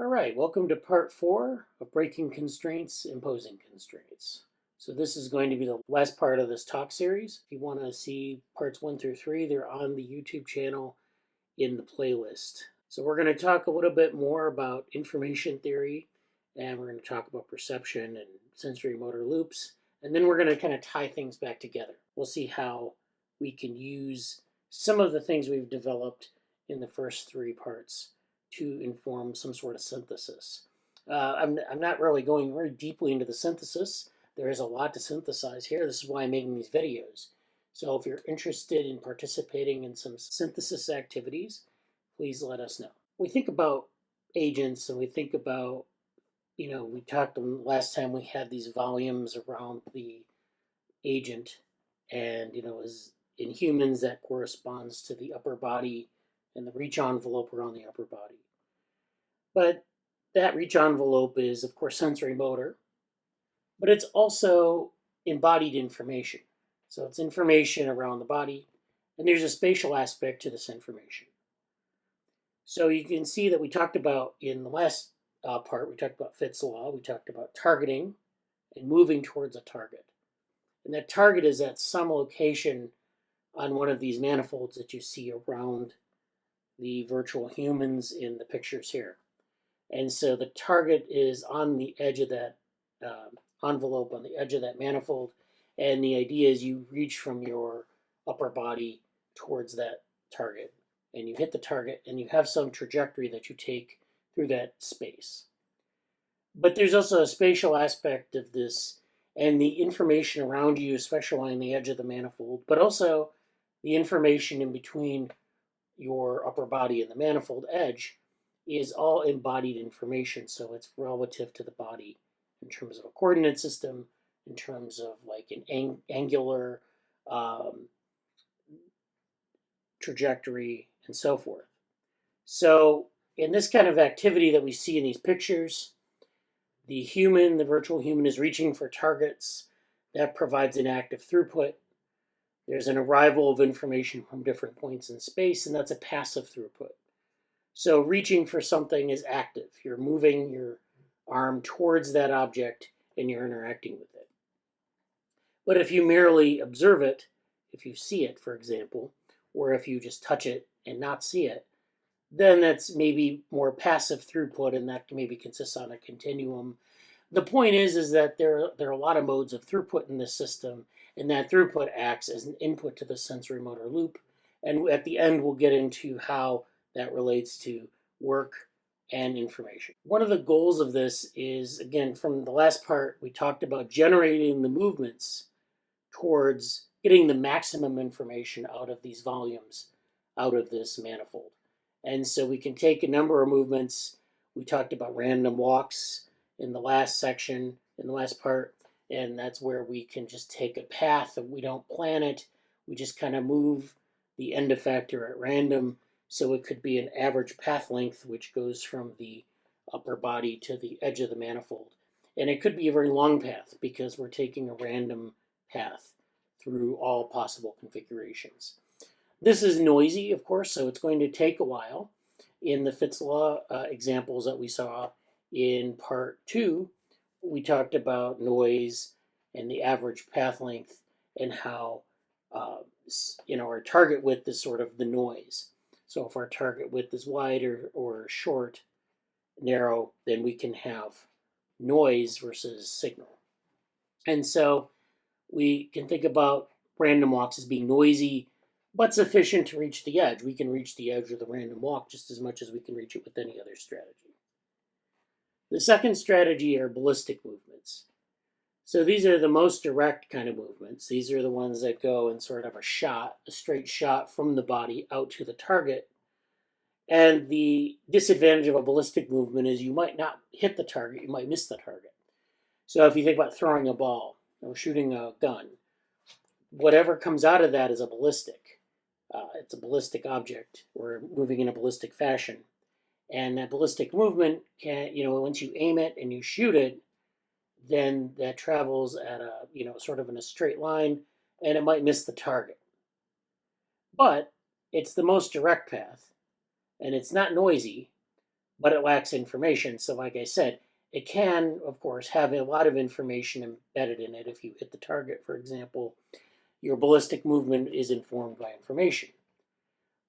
All right, welcome to part 4 of Breaking Constraints, Imposing Constraints. So this is going to be the last part of this talk series. If you want to see parts 1 through 3, they're on the YouTube channel in the playlist. So we're going to talk a little bit more about information theory, and we're going to talk about perception and sensory motor loops, and then we're going to kind of tie things back together. We'll see how we can use some of the things we've developed in the first 3 parts to inform some sort of synthesis. I'm not really going very deeply into the synthesis. There is a lot to synthesize here. This is why I'm making these videos. So if you're interested in participating in some synthesis activities, please let us know. We think about agents and we think about, we talked last time we had these volumes around the agent, and, as in humans that corresponds to the upper body and the reach envelope around the upper body. But that reach envelope is, of course, sensory motor, but it's also embodied information. So it's information around the body, and there's a spatial aspect to this information. So you can see that we talked about in the last part, we talked about Fitts' law, we talked about targeting and moving towards a target. And that target is at some location on one of these manifolds that you see around the virtual humans in the pictures here. And so the target is on the edge of that envelope, on the edge of that manifold. And the idea is you reach from your upper body towards that target. And you hit the target, and you have some trajectory that you take through that space. But there's also a spatial aspect of this, and the information around you, especially on the edge of the manifold, but also the information in between your upper body and the manifold edge is all embodied information. So it's relative to the body in terms of a coordinate system, in terms of like an angular trajectory, and so forth. So in this kind of activity that we see in these pictures, the human, the virtual human, is reaching for targets. That provides an active throughput. There's an arrival of information from different points in space, and that's a passive throughput. So reaching for something is active. You're moving your arm towards that object, and you're interacting with it. But if you merely observe it, if you see it, for example, or if you just touch it and not see it, then that's maybe more passive throughput, and that maybe consists on a continuum. The point is that there are a lot of modes of throughput in this system, and that throughput acts as an input to the sensory motor loop. And at the end, we'll get into how that relates to work and information. One of the goals of this is, again, from the last part, we talked about generating the movements towards getting the maximum information out of these volumes, out of this manifold. And so we can take a number of movements. We talked about random walks in the last section, in the last part, and that's where we can just take a path and we don't plan it. We just kind of move the end effector at random. So it could be an average path length, which goes from the upper body to the edge of the manifold. And it could be a very long path because we're taking a random path through all possible configurations. This is noisy, of course, so it's going to take a while. In the Fitts law examples that we saw in part 2, we talked about noise and the average path length and how our target width is sort of the noise. So if our target width is wide or short, narrow, then we can have noise versus signal. And so we can think about random walks as being noisy, but sufficient to reach the edge. We can reach the edge of the random walk just as much as we can reach it with any other strategy. The second strategy are ballistic movements. So these are the most direct kind of movements. These are the ones that go in sort of a straight shot from the body out to the target. And the disadvantage of a ballistic movement is you might not hit the target, you might miss the target. So if you think about throwing a ball or shooting a gun, whatever comes out of that is a ballistic. It's a ballistic object. We're moving in a ballistic fashion. And that ballistic movement can, once you aim it and you shoot it, then that travels at a, sort of in a straight line, and it might miss the target. But it's the most direct path, and it's not noisy, but it lacks information. So like I said, it can, of course, have a lot of information embedded in it. If you hit the target, for example, your ballistic movement is informed by information.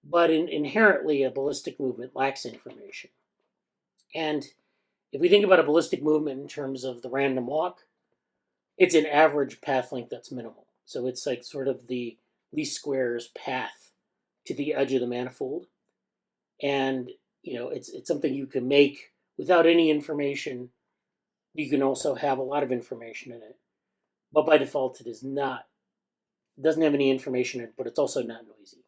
But inherently, a ballistic movement lacks information. And if we think about a ballistic movement in terms of the random walk, it's an average path length that's minimal. So it's like sort of the least squares path to the edge of the manifold. And it's something you can make without any information. You can also have a lot of information in it. But by default, it is not. It doesn't have any information in it, but it's also not noisy.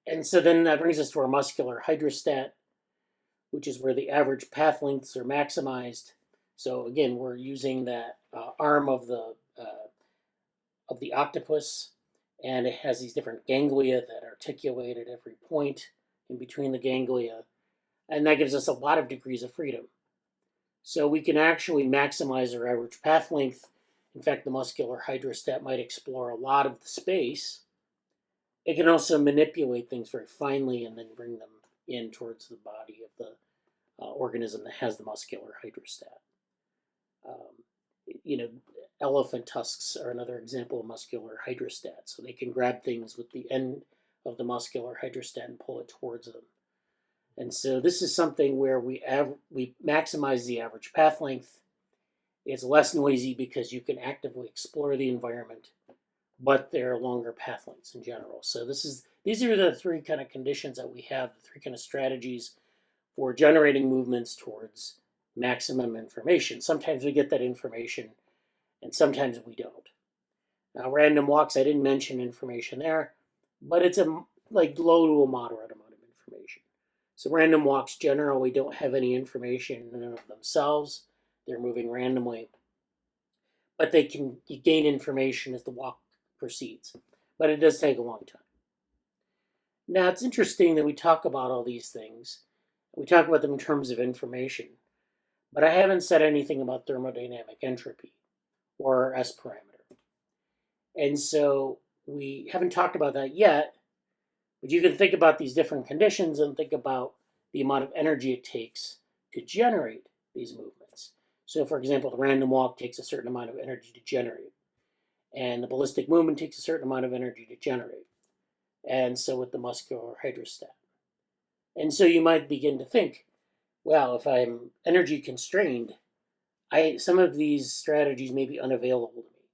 And so then that brings us to our muscular hydrostat, which is where the average path lengths are maximized. So again, we're using that arm of the octopus, and it has these different ganglia that articulate at every point in between the ganglia, and that gives us a lot of degrees of freedom. So we can actually maximize our average path length. In fact, the muscular hydrostat might explore a lot of the space. It can also manipulate things very finely and then bring them in towards the body of the organism that has the muscular hydrostat. Elephant tusks are another example of muscular hydrostat. So they can grab things with the end of the muscular hydrostat and pull it towards them. And so this is something where we maximize the average path length. It's less noisy because you can actively explore the environment, but there are longer path lengths in general. So these are the three kind of conditions that we have, the three kind of strategies for generating movements towards maximum information. Sometimes we get that information, and sometimes we don't. Now, random walks, I didn't mention information there, but it's a low to a moderate amount of information. So random walks generally don't have any information in and of themselves. They're moving randomly, but you gain information as the walk proceeds. But it does take a long time. Now, it's interesting that we talk about all these things. We talk about them in terms of information, but I haven't said anything about thermodynamic entropy or S parameter. And so we haven't talked about that yet, but you can think about these different conditions and think about the amount of energy it takes to generate these movements. So for example, the random walk takes a certain amount of energy to generate, and the ballistic movement takes a certain amount of energy to generate. And so with the muscular hydrostat. And so you might begin to think, well, if I'm energy constrained, some of these strategies may be unavailable to me.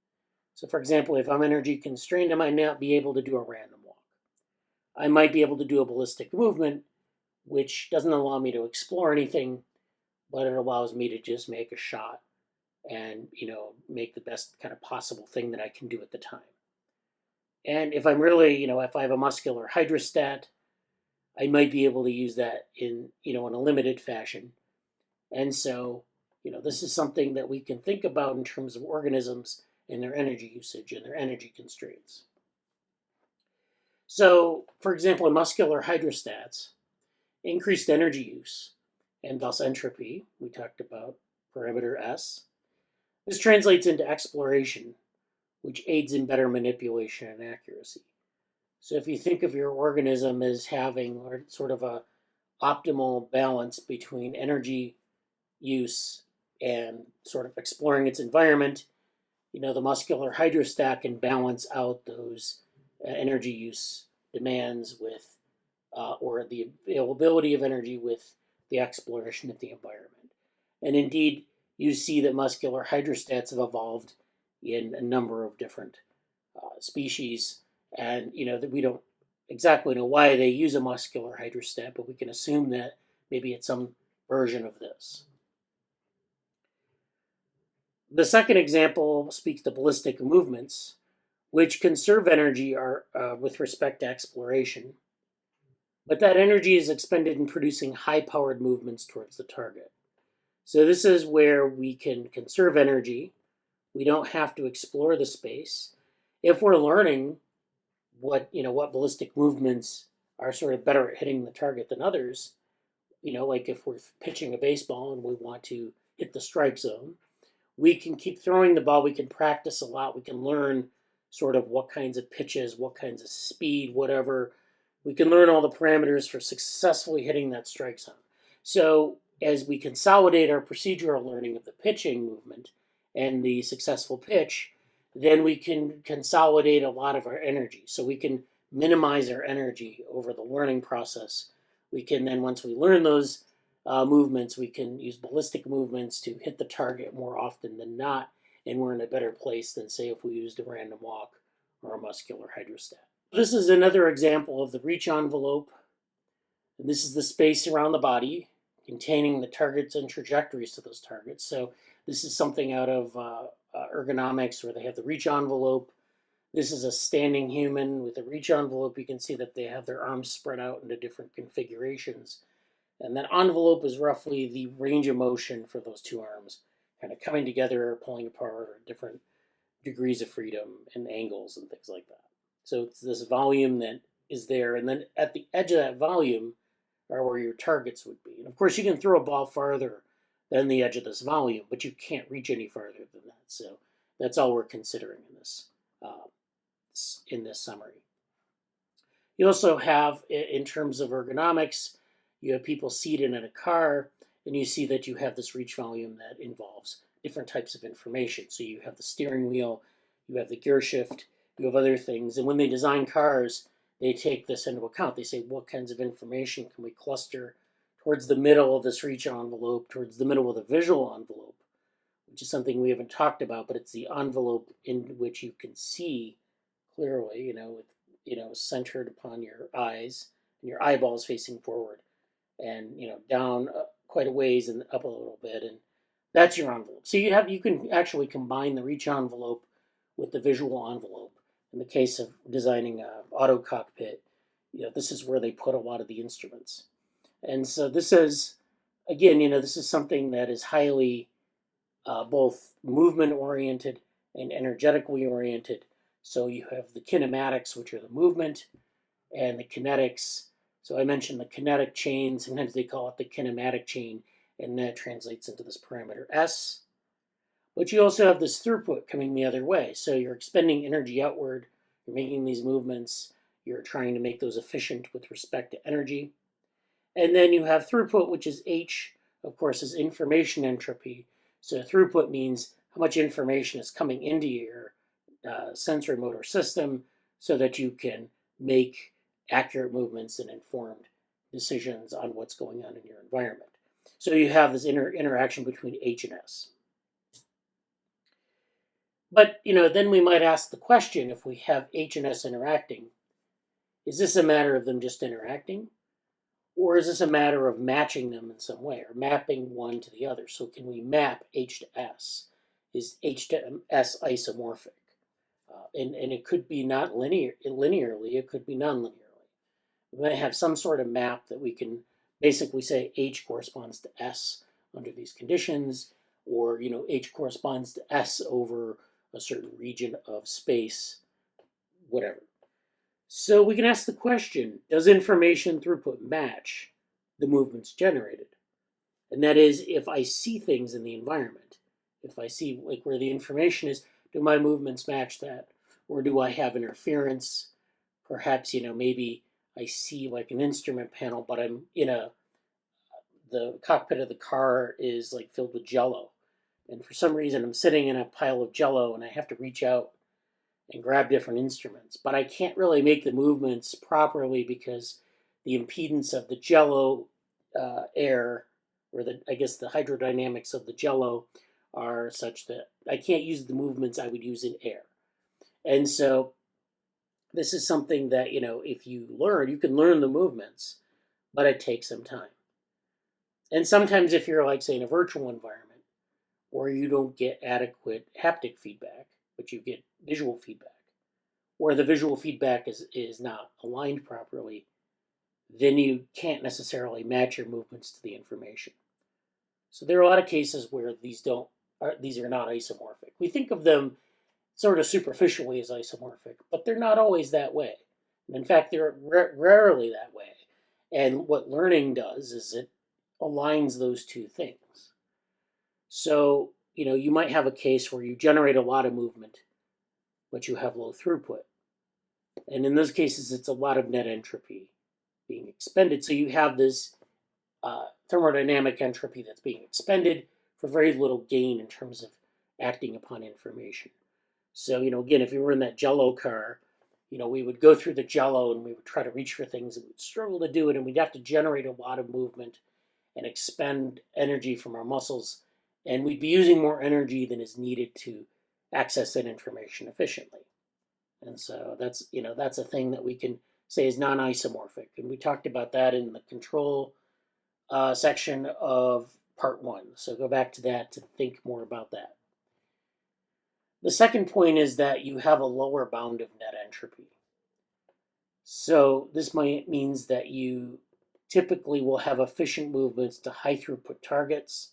So for example, if I'm energy constrained, I might not be able to do a random walk. I might be able to do a ballistic movement, which doesn't allow me to explore anything, but it allows me to just make a shot and make the best kind of possible thing that I can do at the time. And if I'm really, if I have a muscular hydrostat, I might be able to use that in a limited fashion. And so, this is something that we can think about in terms of organisms and their energy usage and their energy constraints. So, for example, in muscular hydrostats, increased energy use and thus entropy, we talked about parameter S. This translates into exploration, which aids in better manipulation and accuracy. So if you think of your organism as having sort of a optimal balance between energy use and sort of exploring its environment, the muscular hydrostat can balance out those energy use demands with, or the availability of energy with the exploration of the environment. And indeed, you see that muscular hydrostats have evolved in a number of different species, and that we don't exactly know why they use a muscular hydrostat, but we can assume that maybe it's some version of this. The second example speaks to ballistic movements, which conserve energy with respect to exploration, but that energy is expended in producing high-powered movements towards the target. So this is where we can conserve energy. We don't have to explore the space. If we're learning what ballistic movements are sort of better at hitting the target than others, like if we're pitching a baseball and we want to hit the strike zone, we can keep throwing the ball. We can practice a lot. We can learn sort of what kinds of pitches, what kinds of speed, whatever we can learn all the parameters for successfully hitting that strike zone. So as we consolidate our procedural learning of the pitching movement and the successful pitch, then we can consolidate a lot of our energy. So we can minimize our energy over the learning process. We can then, once we learn those movements, we can use ballistic movements to hit the target more often than not, and we're in a better place than, say, if we used a random walk or a muscular hydrostat. This is another example of the reach envelope. And this is the space around the body containing the targets and trajectories to those targets. So this is something out of ergonomics where they have the reach envelope. This is a standing human with a reach envelope. You can see that they have their arms spread out into different configurations. And that envelope is roughly the range of motion for those two arms, kind of coming together or pulling apart, or different degrees of freedom and angles and things like that. So it's this volume that is there. And then at the edge of that volume are where your targets would be. And of course, you can throw a ball farther than the edge of this volume, but you can't reach any farther than that. So that's all we're considering in this summary. You also have, in terms of ergonomics, you have people seated in a car, and you see that you have this reach volume that involves different types of information. So you have the steering wheel, you have the gear shift, you have other things. And when they design cars, they take this into account. They say, what kinds of information can we cluster towards the middle of this reach envelope, towards the middle of the visual envelope, which is something we haven't talked about, but it's the envelope in which you can see clearly, centered upon your eyes and your eyeballs facing forward, and down quite a ways and up a little bit, and that's your envelope. So you can actually combine the reach envelope with the visual envelope. In the case of designing an auto cockpit, this is where they put a lot of the instruments. And so this is, again, this is something that is highly both movement oriented and energetically oriented. So you have the kinematics, which are the movement, and the kinetics. So I mentioned the kinetic chain. Sometimes they call it the kinematic chain, and that translates into this parameter S. But you also have this throughput coming the other way. So you're expending energy outward, you're making these movements, you're trying to make those efficient with respect to energy. And then you have throughput, which is H, of course, is information entropy. So throughput means how much information is coming into your sensory motor system so that you can make accurate movements and informed decisions on what's going on in your environment. So you have this interaction between H and S. But, then we might ask the question, if we have H and S interacting, is this a matter of them just interacting? Or is this a matter of matching them in some way, or mapping one to the other? So can we map H to S? Is H to S isomorphic? And it could be not linearly, it could be non-linearly. We might have some sort of map that we can basically say H corresponds to S under these conditions, or H corresponds to S over a certain region of space, whatever. So we can ask the question, does information throughput match the movements generated? And that is, if I see things in the environment, if I see like where the information is, do my movements match that? Or do I have interference? Perhaps, maybe I see like an instrument panel, but I'm the cockpit of the car is like filled with jello. And for some reason I'm sitting in a pile of jello and I have to reach out and grab different instruments. But I can't really make the movements properly because the impedance of the jello air, or the hydrodynamics of the jello are such that I can't use the movements I would use in air. And so this is something that, if you learn, you can learn the movements, but it takes some time. And sometimes if you're like, say, in a virtual environment where you don't get adequate haptic feedback, but you get visual feedback, where the visual feedback is not aligned properly, then you can't necessarily match your movements to the information. So there are a lot of cases where these are not isomorphic. We think of them sort of superficially as isomorphic, but they're not always that way. And in fact, they're rarely that way. And what learning does is it aligns those two things. So, you might have a case where you generate a lot of movement, but you have low throughput. And in those cases, it's a lot of net entropy being expended. So you have this thermodynamic entropy that's being expended for very little gain in terms of acting upon information. So, again, if we were in that Jello car, we would go through the Jello and we would try to reach for things and we'd struggle to do it, and we'd have to generate a lot of movement and expend energy from our muscles, and we'd be using more energy than is needed to access that information efficiently. And so that's a thing that we can say is non-isomorphic, and we talked about that in the control section of part 1. So go back to that to think more about that. The second point is that you have a lower bound of net entropy. So this means that you typically will have efficient movements to high throughput targets,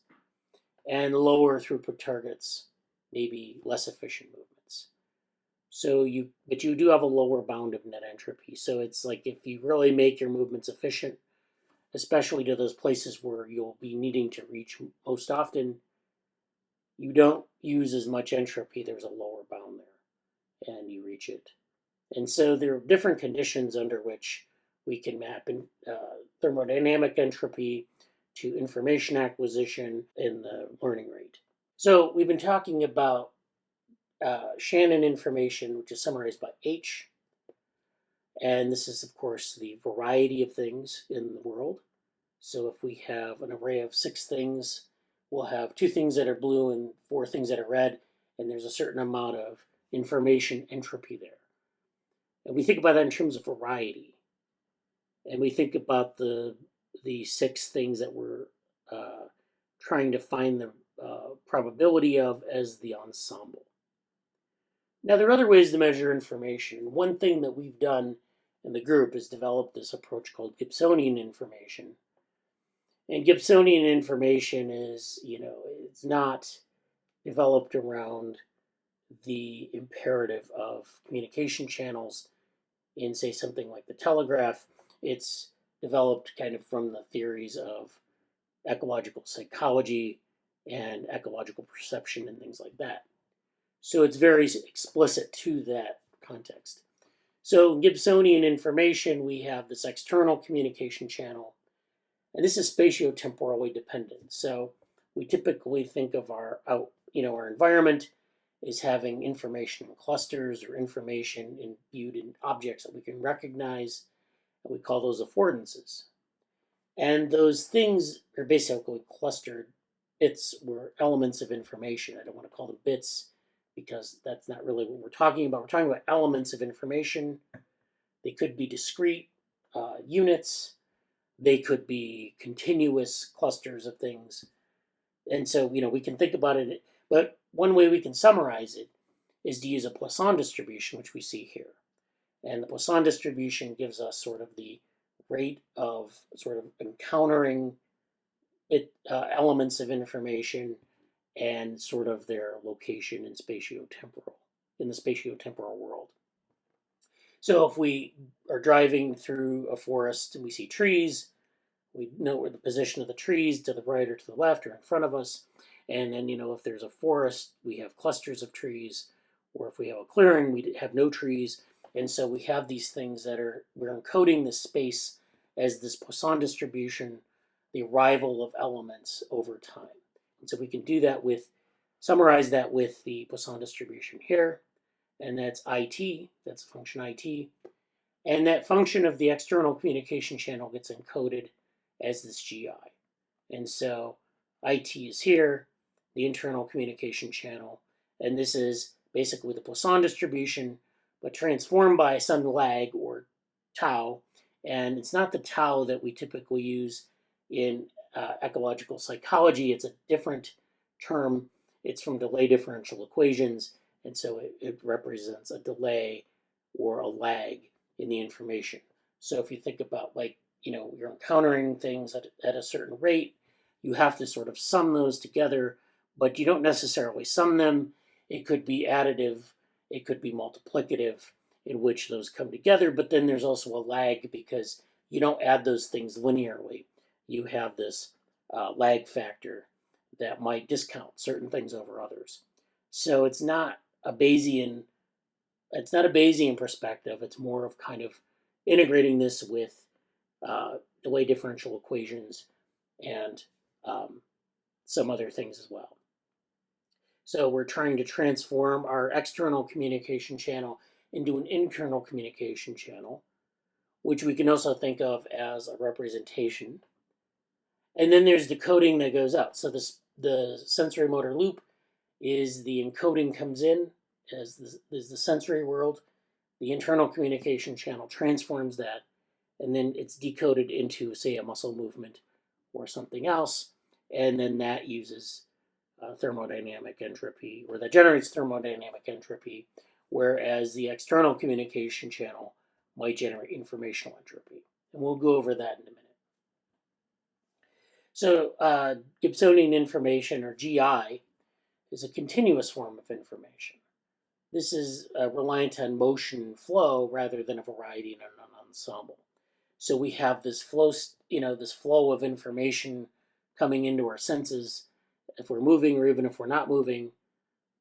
and lower throughput targets, maybe less efficient movements. But you do have a lower bound of net entropy. So it's like if you really make your movements efficient, especially to those places where you'll be needing to reach most often, you don't use as much entropy. There's a lower bound there, and you reach it. And so there are different conditions under which we can map in thermodynamic entropy to information acquisition in the learning rate. So we've been talking about Shannon information, which is summarized by H. And this is, of course, the variety of things in the world. So if we have an array of 6 things, we'll have 2 things that are blue and 4 things that are red, and there's a certain amount of information entropy there. And we think about that in terms of variety. And we think about the 6 things that we're trying to find the probability of as the ensemble. Now, there are other ways to measure information. One thing that we've done in the group is develop this approach called Gibsonian information. And Gibsonian information is, it's not developed around the imperative of communication channels in, say, something like the telegraph. It's developed kind of from the theories of ecological psychology and ecological perception and things like that. So it's very explicit to that context. So in Gibsonian information, we have this external communication channel, and this is spatiotemporally dependent. So we typically think of our environment as having information in clusters or information imbued in objects that we can recognize, and we call those affordances. And those things are basically clustered bits or elements of information. I don't want to call them bits because that's not really what we're talking about. We're talking about elements of information. They could be discrete units. They could be continuous clusters of things. And so, we can think about it, but one way we can summarize it is to use a Poisson distribution, which we see here. And the Poisson distribution gives us sort of the rate of sort of encountering elements of information and sort of their location in the spatiotemporal world. So if we are driving through a forest and we see trees, we know where the position of the trees to the right or to the left or in front of us. And then, if there's a forest, we have clusters of trees, or if we have a clearing, we have no trees. And so we have these things we're encoding this space as this Poisson distribution, the arrival of elements over time. And so we can summarize that with the Poisson distribution here, and that's IT, that's a function IT. And that function of the external communication channel gets encoded as this GI. And so IT is here, the internal communication channel, and this is basically the Poisson distribution, but transformed by some lag or tau. And it's not the tau that we typically use in ecological psychology. It's a different term. It's from delay differential equations, and so it represents a delay or a lag in the information. So if you think about you're encountering things at a certain rate, you have to sort of sum those together, but you don't necessarily sum them. It could be additive, it could be multiplicative, in which those come together, but then there's also a lag because you don't add those things linearly. You have this lag factor that might discount certain things over others. So it's not a Bayesian it's not a Bayesian perspective. It's more of kind of integrating this with the way differential equations and some other things as well. So we're trying to transform our external communication channel into an internal communication channel, which we can also think of as a representation. And then there's decoding that goes out. So the sensory motor loop is the encoding comes in as the sensory world. The internal communication channel transforms that, and then it's decoded into, say, a muscle movement or something else, and then that uses thermodynamic entropy, or that generates thermodynamic entropy, whereas the external communication channel might generate informational entropy. And we'll go over that in a minute. So Gibsonian information, or GI, is a continuous form of information. This is reliant on motion and flow rather than a variety and an ensemble. So we have this flow, this flow of information coming into our senses if we're moving or even if we're not moving,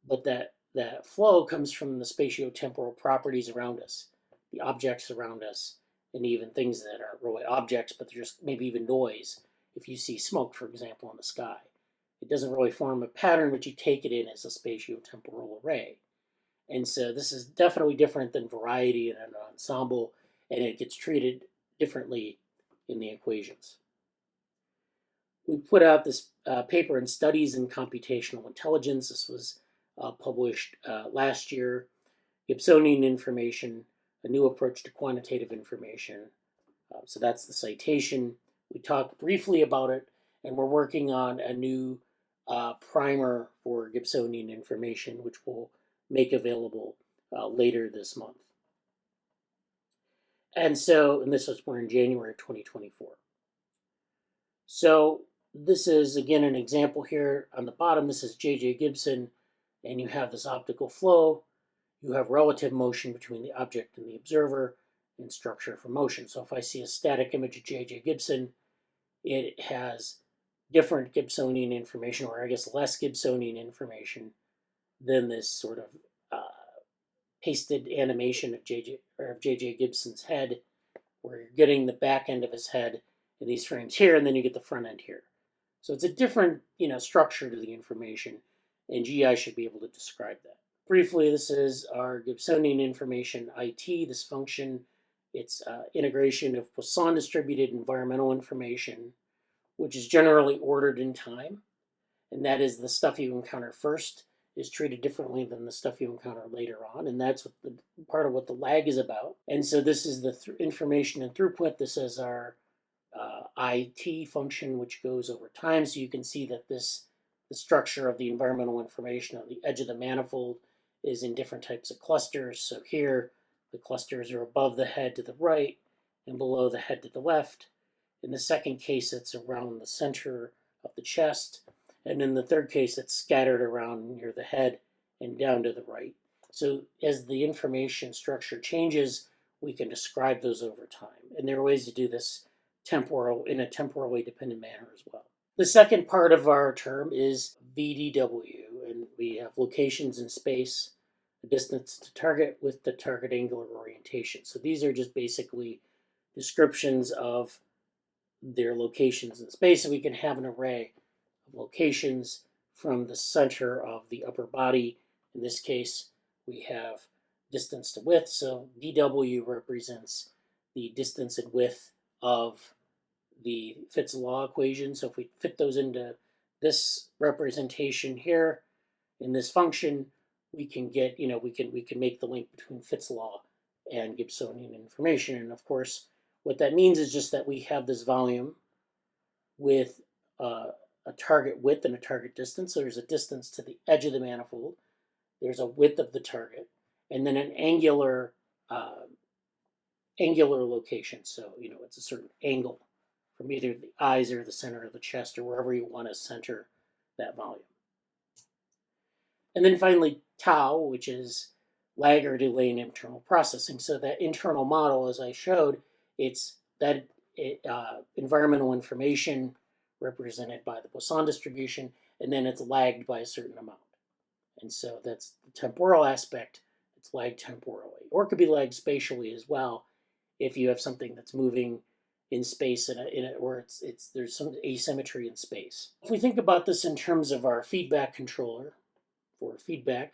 but that flow comes from the spatiotemporal properties around us, the objects around us, and even things that aren't really objects, but they're just maybe even noise. If you see smoke, for example, in the sky, it doesn't really form a pattern, but you take it in as a spatiotemporal array. And so this is definitely different than variety and an ensemble, and it gets treated differently in the equations. We put out this paper in Studies in Computational Intelligence. This was published last year. Gibsonian information, a new approach to quantitative information. So that's the citation. We talked briefly about it, and we're working on a new primer for Gibsonian information, which we'll make available later this month. And we're in January of 2024. So this is, again, an example here on the bottom. This is J.J. Gibson, and you have this optical flow. You have relative motion between the object and the observer, and structure for motion. So if I see a static image of J.J. Gibson, it has different Gibsonian information, or I guess less Gibsonian information than this sort of pasted animation of J.J. Gibson's head, where you're getting the back end of his head in these frames here, and then you get the front end here. So it's a different, structure to the information, and GI should be able to describe that. Briefly, this is our Gibsonian information IT, this function. It's integration of Poisson distributed environmental information, which is generally ordered in time, and that is the stuff you encounter first is treated differently than the stuff you encounter later on, and that's what part of what the lag is about. And so this is the information and throughput. This is our IT function, which goes over time. So you can see that the structure of the environmental information on the edge of the manifold is in different types of clusters. So here, the clusters are above the head to the right and below the head to the left. In the second case, it's around the center of the chest. And in the third case, it's scattered around near the head and down to the right. So as the information structure changes, we can describe those over time. And there are ways to do this in a temporally dependent manner as well. The second part of our term is VDW, and we have locations in space, the distance to target with the target angular orientation. So these are just basically descriptions of their locations in space, and we can have an array of locations from the center of the upper body. In this case, we have distance to width, so dW represents the distance and width of the Fitts law equation. So if we fit those into this representation here in this function, we can get, we can make the link between Fitts law and Gibsonian information. And of course, what that means is just that we have this volume with a target width and a target distance. So there's a distance to the edge of the manifold. There's a width of the target, and then an angular location. So, it's a certain angle from either the eyes or the center of the chest or wherever you want to center that volume. And then finally, tau, which is lag or delay in internal processing. So that internal model, as I showed, it's that environmental information represented by the Poisson distribution, and then it's lagged by a certain amount. And so that's the temporal aspect. The It's lagged temporally, or it could be lagged spatially as well if you have something that's moving in space where there's some asymmetry in space. If we think about this in terms of our feedback controller for feedback,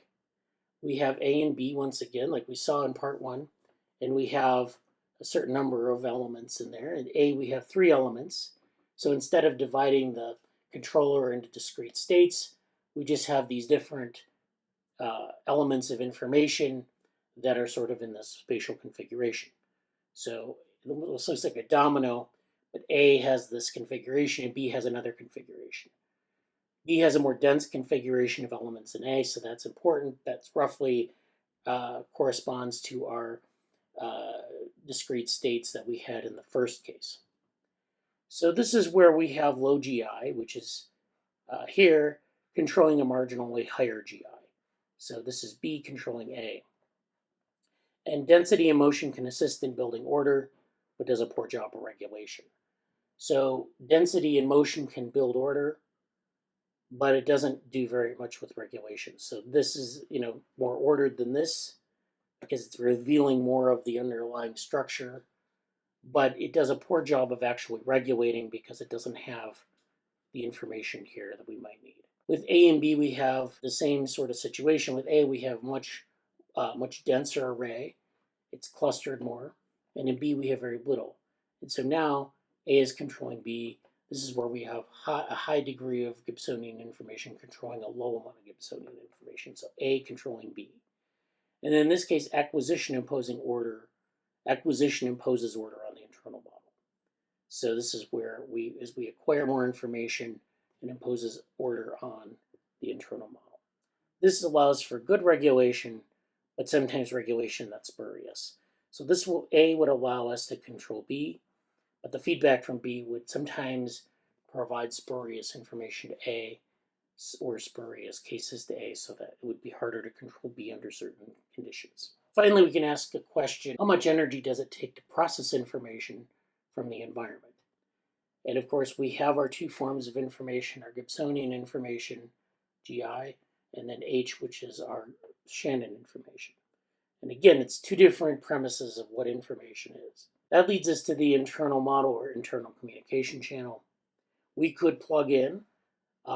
we have A and B once again, like we saw in part one, and we have a certain number of elements in there. In A, we have 3 elements. So instead of dividing the controller into discrete states, we just have these different elements of information that are sort of in this spatial configuration. So it looks like a domino, but A has this configuration and B has another configuration. B has a more dense configuration of elements than A, so that's important. That's roughly corresponds to our discrete states that we had in the first case. So this is where we have low GI, which is here controlling a marginally higher GI. So this is B controlling A. And density and motion can assist in building order, but does a poor job of regulation. So density and motion can build order, but it doesn't do very much with regulation. So this is, more ordered than this because it's revealing more of the underlying structure, but it does a poor job of actually regulating because it doesn't have the information here that we might need. With A and B, we have the same sort of situation. With A, we have much denser array. It's clustered more. And in B, we have very little. And so now A is controlling B. This is where we have a high degree of Gibsonian information controlling a low amount of Gibsonian information. So A controlling B. And then in this case, acquisition imposes order on the internal model. So this is where as we acquire more information, it imposes order on the internal model. This allows for good regulation, but sometimes regulation that's spurious. So A would allow us to control B, but the feedback from B would sometimes provide spurious information to A or spurious cases to A, so that it would be harder to control B under certain conditions. Finally, we can ask a question: how much energy does it take to process information from the environment? And of course, we have our 2 forms of information, our Gibsonian information, GI, and then H, which is our Shannon information. And again, it's 2 different premises of what information is. That leads us to the internal model or internal communication channel. We could plug in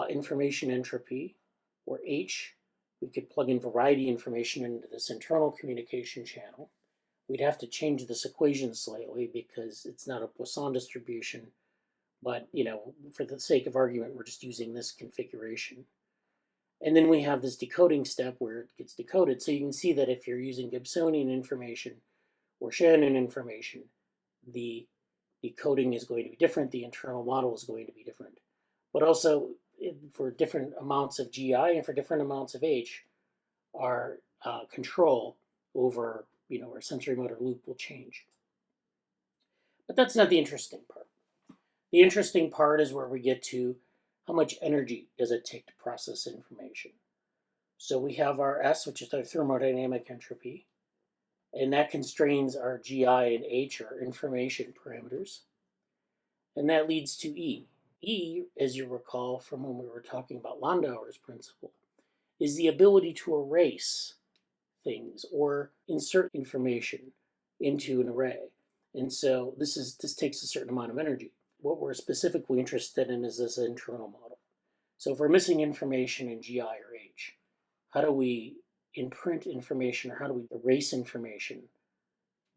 information entropy, or H. We could plug in variety information into this internal communication channel. We'd have to change this equation slightly because it's not a Poisson distribution, but for the sake of argument, we're just using this configuration. And then we have this decoding step where it gets decoded. So you can see that if you're using Gibsonian information or Shannon information, the decoding is going to be different, the internal model is going to be different. But also, for different amounts of GI and for different amounts of H, our control over our sensory motor loop will change. But that's not the interesting part. The interesting part is where we get to how much energy does it take to process information. So we have our S, which is our thermodynamic entropy, and that constrains our GI and H, our information parameters. And that leads to E. E, as you recall from when we were talking about Landauer's principle, is the ability to erase things or insert information into an array. And so this takes a certain amount of energy. What we're specifically interested in is this internal model. So if we're missing information in GI or H, how do we imprint information or how do we erase information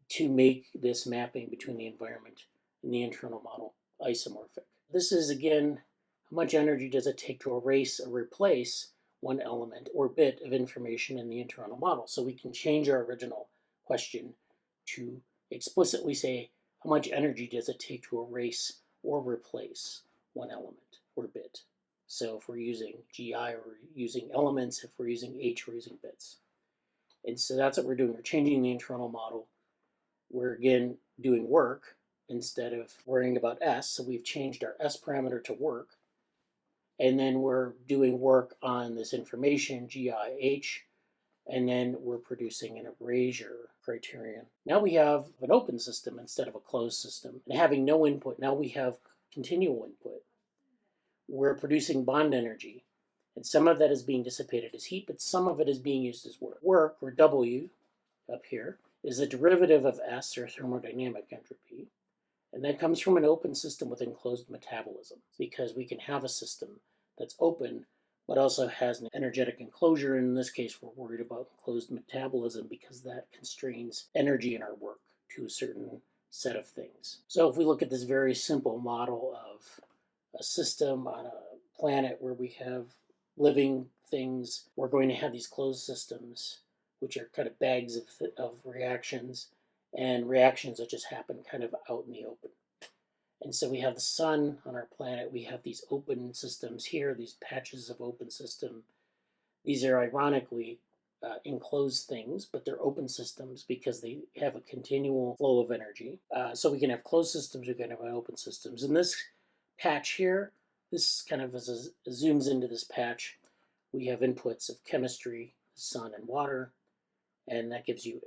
to make this mapping between the environment and the internal model isomorphic? This is, again, how much energy does it take to erase or replace one element or bit of information in the internal model? So we can change our original question to explicitly say, how much energy does it take to erase or replace one element or bit? So if we're using GI, we're using elements. If we're using H, we're using bits. And so that's what we're doing. We're changing the internal model. We're, again, doing work instead of worrying about S. So we've changed our S parameter to work. And then we're doing work on this information, GI, H, and then we're producing an erasure criterion. Now we have an open system instead of a closed system. And having no input, now we have continual input. We're producing bond energy. And some of that is being dissipated as heat, but some of it is being used as work. Work, or W, up here, is the derivative of S, or thermodynamic entropy. And that comes from an open system with enclosed metabolism, because we can have a system that's open but also has an energetic enclosure. And in this case, we're worried about enclosed metabolism because that constrains energy in our work to a certain set of things. So if we look at this very simple model of a system on a planet where we have living things, we're going to have these closed systems, which are kind of bags of reactions, and reactions that just happen kind of out in the open. And so we have the sun on our planet. We have these open systems here, these patches of open system. These are ironically enclosed things, but they're open systems because they have a continual flow of energy. So we can have closed systems, we can have open systems. And this patch here, this kind of zooms into this patch. We have inputs of chemistry, sun and water, and that gives you,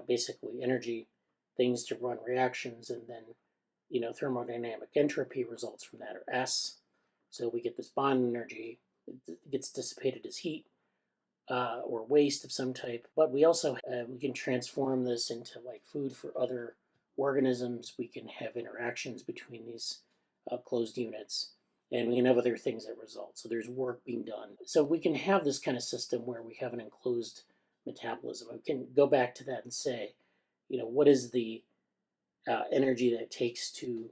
basically energy, things to run reactions, and then, thermodynamic entropy results from that, or S. So we get this bond energy, it gets dissipated as heat or waste of some type. But we also we can transform this into like food for other organisms. We can have interactions between these closed units, and we can have other things that result. So there's work being done. So we can have this kind of system where we have an enclosed metabolism. We can go back to that and say, what is the energy that it takes to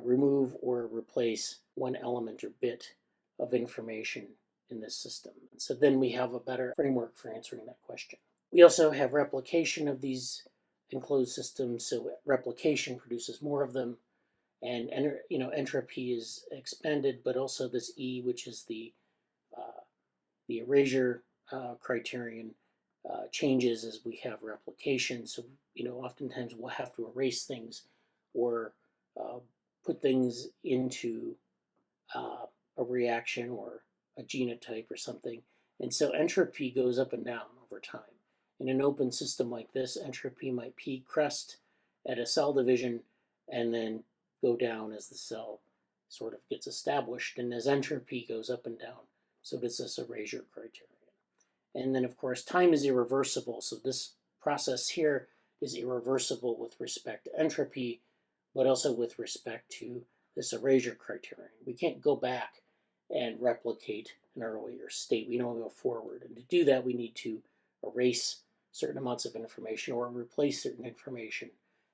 remove or replace one element or bit of information in this system. So then we have a better framework for answering that question. We also have replication of these enclosed systems. So replication produces more of them, and entropy is expended, but also this E, which is the erasure criterion, changes as we have replication. So oftentimes we'll have to erase things or put things into a reaction or a genotype or something. And so entropy goes up and down over time. In an open system like this, entropy might peak, crest at a cell division, and then go down as the cell sort of gets established. And as entropy goes up and down, so does this erasure criterion. And then, of course, time is irreversible. So this process here is irreversible with respect to entropy, but also with respect to this erasure criterion. We can't go back and replicate an earlier state. We don't go forward. And to do that, we need to erase certain amounts of information or replace certain information.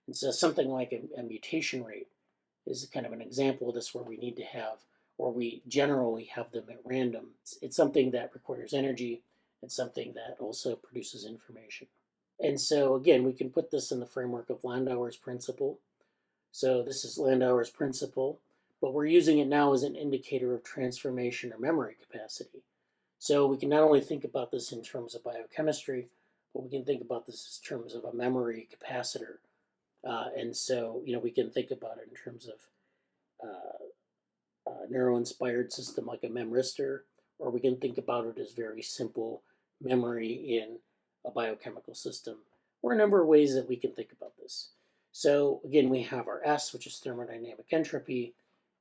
And so something like a mutation rate is kind of an example of this, where we need to have, or we generally have them at random. It's something that requires energy. It's something that also produces information. And so again, we can put this in the framework of Landauer's principle. So this is Landauer's principle, but we're using it now as an indicator of transformation or memory capacity. So we can not only think about this in terms of biochemistry, but we can think about this in terms of a memory capacitor. And so, we can think about it in terms of a neuro-inspired system like a memristor, or we can think about it as very simple memory in a biochemical system, or a number of ways that we can think about this. So again, we have our S, which is thermodynamic entropy.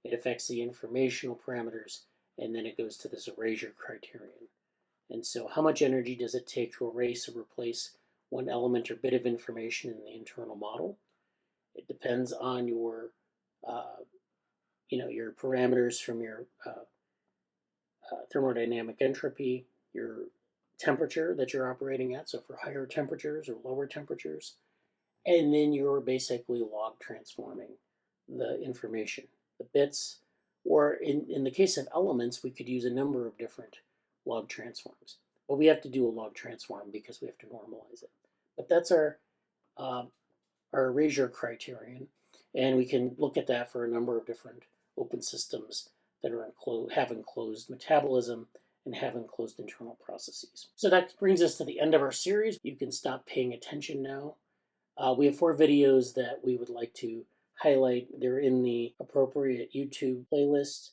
It affects the informational parameters, and then it goes to this erasure criterion. And so how much energy does it take to erase or replace one element or bit of information in the internal model? It depends on your your parameters from your thermodynamic entropy, your temperature that you're operating at, so for higher temperatures or lower temperatures, and then you're basically log transforming the information, the bits, or in the case of elements, we could use a number of different log transforms. But we have to do a log transform because we have to normalize it. But that's our erasure criterion, and we can look at that for a number of different open systems that are have enclosed metabolism and have enclosed internal processes. So that brings us to the end of our series. You can stop paying attention now. We have 4 videos that we would like to highlight. They're in the appropriate YouTube playlist.